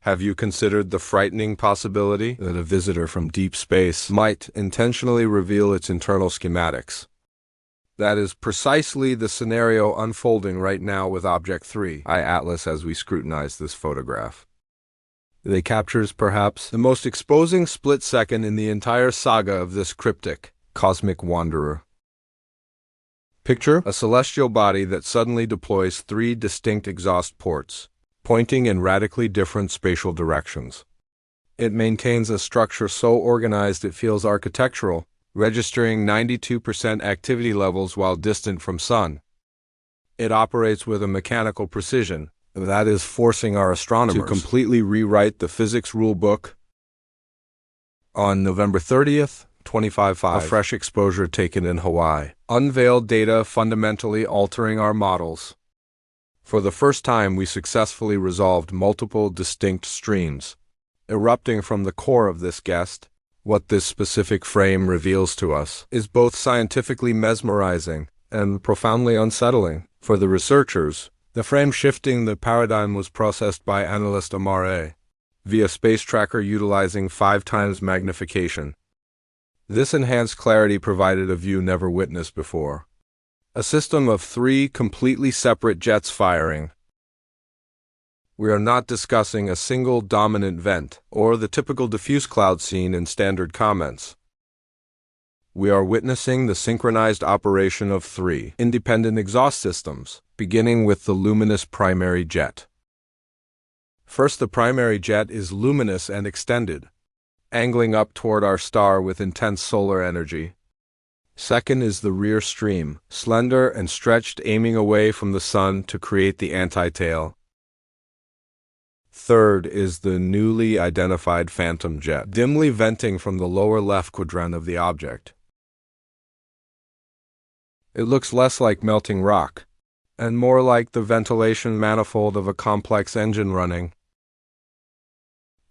Have you considered the frightening possibility that a visitor from deep space might intentionally reveal its internal schematics? That is precisely the scenario unfolding right now with Object 3, Atlas, as we scrutinize this photograph. It captures perhaps the most exposing split second in the entire saga of this cryptic, cosmic wanderer. Picture a celestial body that suddenly deploys 3 distinct exhaust ports, pointing in radically different spatial directions. It maintains a structure so organized it feels architectural, registering 92% activity levels while distant from Sun. It operates with a mechanical precision that is forcing our astronomers to completely rewrite the physics rulebook. On November 30th, 2055, a fresh exposure taken in Hawaii unveiled data fundamentally altering our models. For the first time, we successfully resolved multiple distinct streams erupting from the core of this guest. What this specific frame reveals to us is both scientifically mesmerizing and profoundly unsettling. For the researchers, the frame shifting the paradigm was processed by analyst Amare via space tracker utilizing 5 times magnification. This enhanced clarity provided a view never witnessed before. A system of 3 completely separate jets firing. We are not discussing a single dominant vent or the typical diffuse cloud seen in standard comments. We are witnessing the synchronized operation of 3 independent exhaust systems, beginning with the luminous primary jet. First, the primary jet is luminous and extended, angling up toward our star with intense solar energy. Second is the rear stream, slender and stretched, aiming away from the Sun to create the anti-tail. Third is the newly identified phantom jet, dimly venting from the lower left quadrant of the object. It looks less like melting rock, and more like the ventilation manifold of a complex engine running.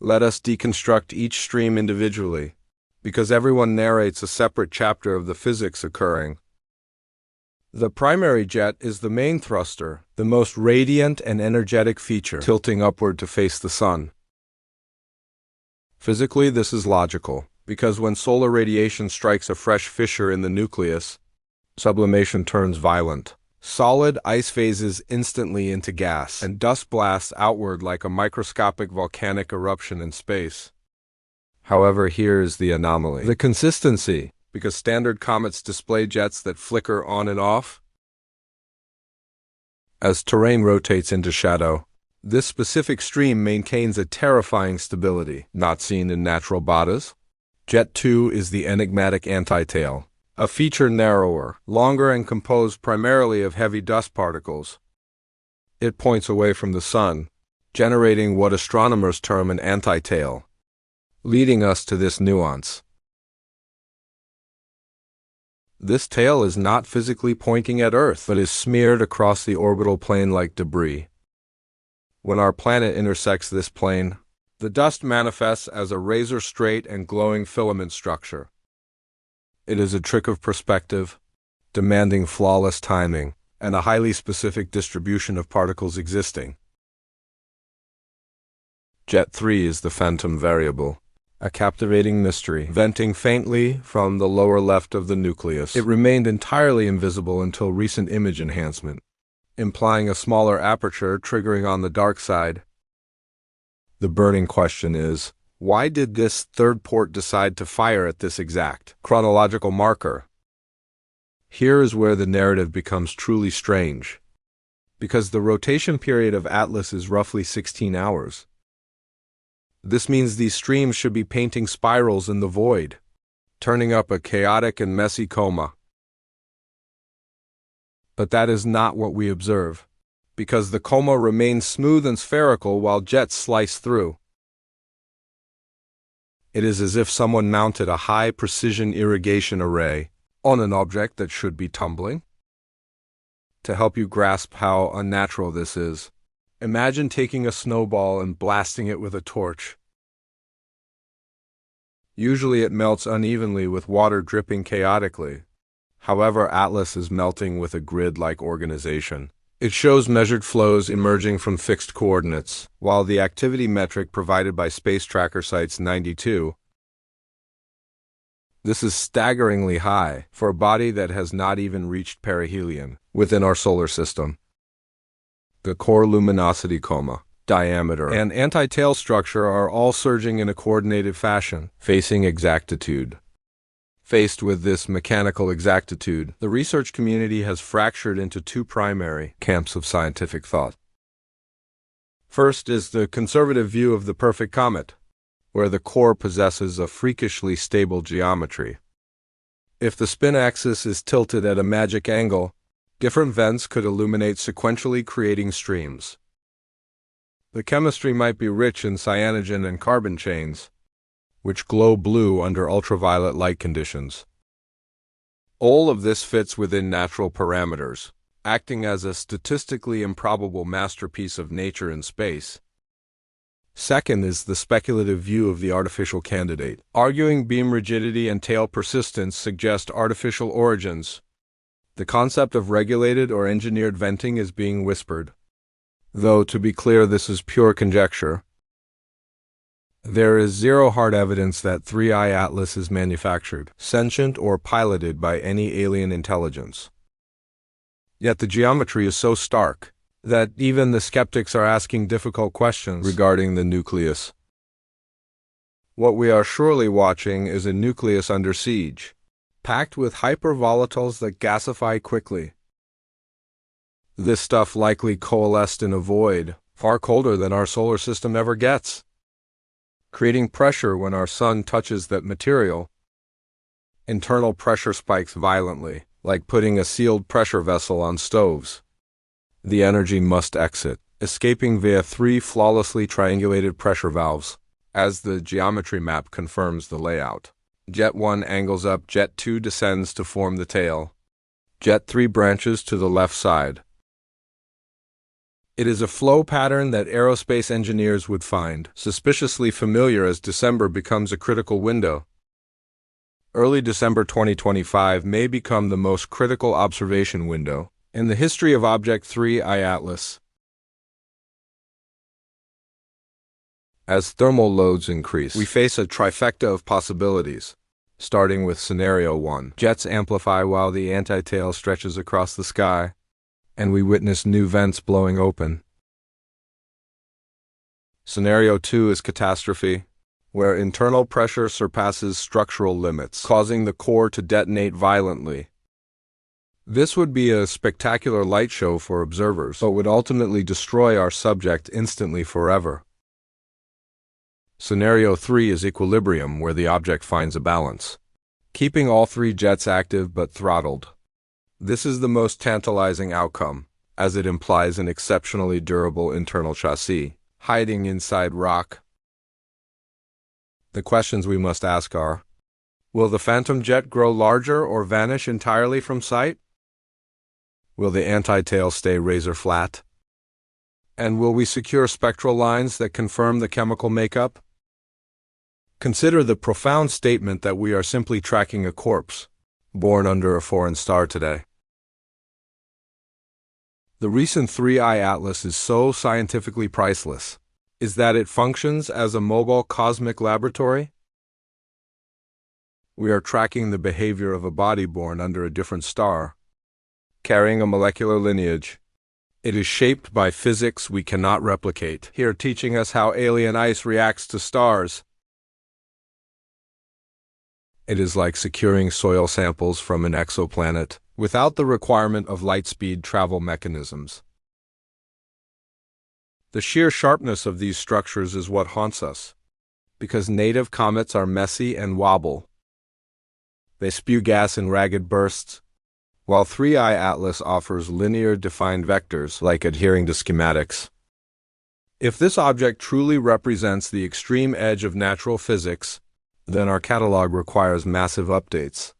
Let us deconstruct each stream individually, because everyone narrates a separate chapter of the physics occurring. The primary jet is the main thruster, the most radiant and energetic feature, tilting upward to face the Sun. Physically, this is logical, because when solar radiation strikes a fresh fissure in the nucleus, sublimation turns violent. Solid ice phases instantly into gas, and dust blasts outward like a microscopic volcanic eruption in space. However, here is the anomaly: the consistency, because standard comets display jets that flicker on and off. As terrain rotates into shadow, this specific stream maintains a terrifying stability, not seen in natural bodies. Jet 2 is the enigmatic anti-tail, a feature narrower, longer, and composed primarily of heavy dust particles. It points away from the Sun, generating what astronomers term an anti-tail, leading us to this nuance. This tail is not physically pointing at Earth, but is smeared across the orbital plane like debris. When our planet intersects this plane, the dust manifests as a razor-straight and glowing filament structure. It is a trick of perspective, demanding flawless timing and a highly specific distribution of particles existing. Jet 3 is the phantom variable, a captivating mystery, venting faintly from the lower left of the nucleus. It remained entirely invisible until recent image enhancement, implying a smaller aperture triggering on the dark side. The burning question is, why did this third port decide to fire at this exact chronological marker? Here is where the narrative becomes truly strange, because the rotation period of Atlas is roughly 16 hours. This means these streams should be painting spirals in the void, turning up a chaotic and messy coma. But that is not what we observe, because the coma remains smooth and spherical while jets slice through. It is as if someone mounted a high-precision irrigation array on an object that should be tumbling. To help you grasp how unnatural this is, imagine taking a snowball and blasting it with a torch. Usually it melts unevenly with water dripping chaotically. However, Atlas is melting with a grid-like organization, It shows measured flows emerging from fixed coordinates, while the activity metric provided by Space Tracker cites 92. This is staggeringly high for a body that has not even reached perihelion within our solar system. The core luminosity, diameter, and anti-tail structure are all surging in a coordinated fashion, facing exactitude. Faced with this mechanical exactitude, the research community has fractured into two primary camps of scientific thought. First is the conservative view of the perfect comet, where the core possesses a freakishly stable geometry. If the spin axis is tilted at a magic angle, different vents could illuminate sequentially, creating streams. The chemistry might be rich in cyanogen and carbon chains, which glow blue under ultraviolet light conditions. All of this fits within natural parameters, acting as a statistically improbable masterpiece of nature in space. Second is the speculative view of the artificial candidate, arguing beam rigidity and tail persistence suggest artificial origins. The concept of regulated or engineered venting is being whispered, though to be clear, this is pure conjecture. There is zero hard evidence that 3I Atlas is manufactured, sentient, or piloted by any alien intelligence. Yet the geometry is so stark that even the skeptics are asking difficult questions regarding the nucleus. What we are surely watching is a nucleus under siege, packed with hypervolatiles that gasify quickly. This stuff likely coalesced in a void far colder than our solar system ever gets, creating pressure when our sun touches that material. Internal pressure spikes violently, like putting a sealed pressure vessel on stoves. The energy must exit, escaping via 3 flawlessly triangulated pressure valves, as the geometry map confirms the layout. Jet 1 angles up, Jet 2 descends to form the tail. Jet 3 branches to the left side. It is a flow pattern that aerospace engineers would find suspiciously familiar as December becomes a critical window. Early December 2025 may become the most critical observation window in the history of Object 3I Atlas. As thermal loads increase, we face a trifecta of possibilities. Starting with Scenario 1, jets amplify while the anti-tail stretches across the sky, and we witness new vents blowing open. Scenario 2 is catastrophe, where internal pressure surpasses structural limits, causing the core to detonate violently. This would be a spectacular light show for observers, but would ultimately destroy our subject instantly forever. Scenario 3 is equilibrium, where the object finds a balance, keeping all 3 jets active but throttled. This is the most tantalizing outcome, as it implies an exceptionally durable internal chassis, hiding inside rock. The questions we must ask are: will the phantom jet grow larger or vanish entirely from sight? Will the anti-tail stay razor flat? And will we secure spectral lines that confirm the chemical makeup? Consider the profound statement that we are simply tracking a corpse, born under a foreign star today. The recent 3I Atlas is so scientifically priceless, is that it functions as a mobile cosmic laboratory. We are tracking the behavior of a body born under a different star, carrying a molecular lineage. It is shaped by physics we cannot replicate, here teaching us how alien ice reacts to stars. It is like securing soil samples from an exoplanet, without the requirement of light-speed travel mechanisms. The sheer sharpness of these structures is what haunts us, because native comets are messy and wobble. They spew gas in ragged bursts, while 3I Atlas offers linear defined vectors like adhering to schematics. If this object truly represents the extreme edge of natural physics, then our catalog requires massive updates.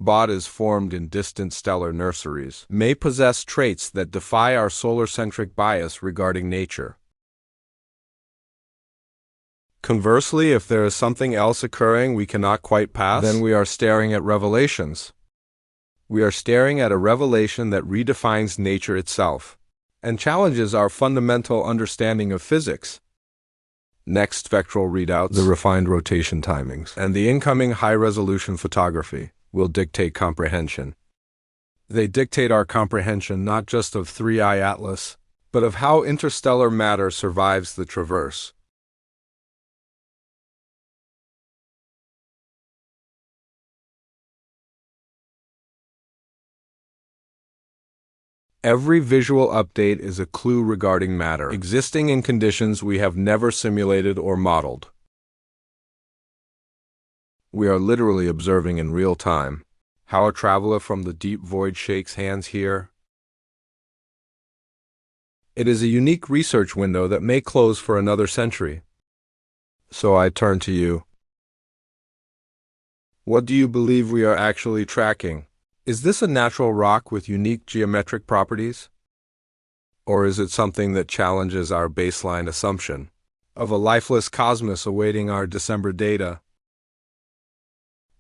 Bodies formed in distant stellar nurseries may possess traits that defy our solar-centric bias regarding nature. Conversely, if there is something else occurring we cannot quite pass, then we are staring at revelations. We are staring at a revelation that redefines nature itself. and challenges our fundamental understanding of physics. Next, spectral readouts, the refined rotation timings, and the incoming high-resolution photography will dictate comprehension. They dictate our comprehension not just of 3I Atlas, but of how interstellar matter survives the traverse. Every visual update is a clue regarding matter existing in conditions we have never simulated or modeled. We are literally observing in real time how a traveler from the deep void shakes hands here. It is a unique research window that may close for another century. So I turn to you. What do you believe we are actually tracking? Is this a natural rock with unique geometric properties? Or is it something that challenges our baseline assumption of a lifeless cosmos awaiting our December data?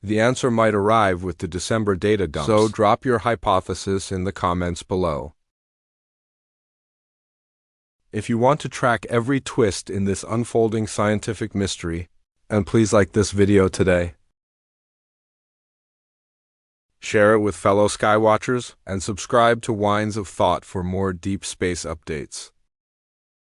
The answer might arrive with the December data dumps, so drop your hypothesis in the comments below. If you want to track every twist in this unfolding scientific mystery, and please like this video today. Share it with fellow Skywatchers, and subscribe to Wines of Thought for more deep space updates.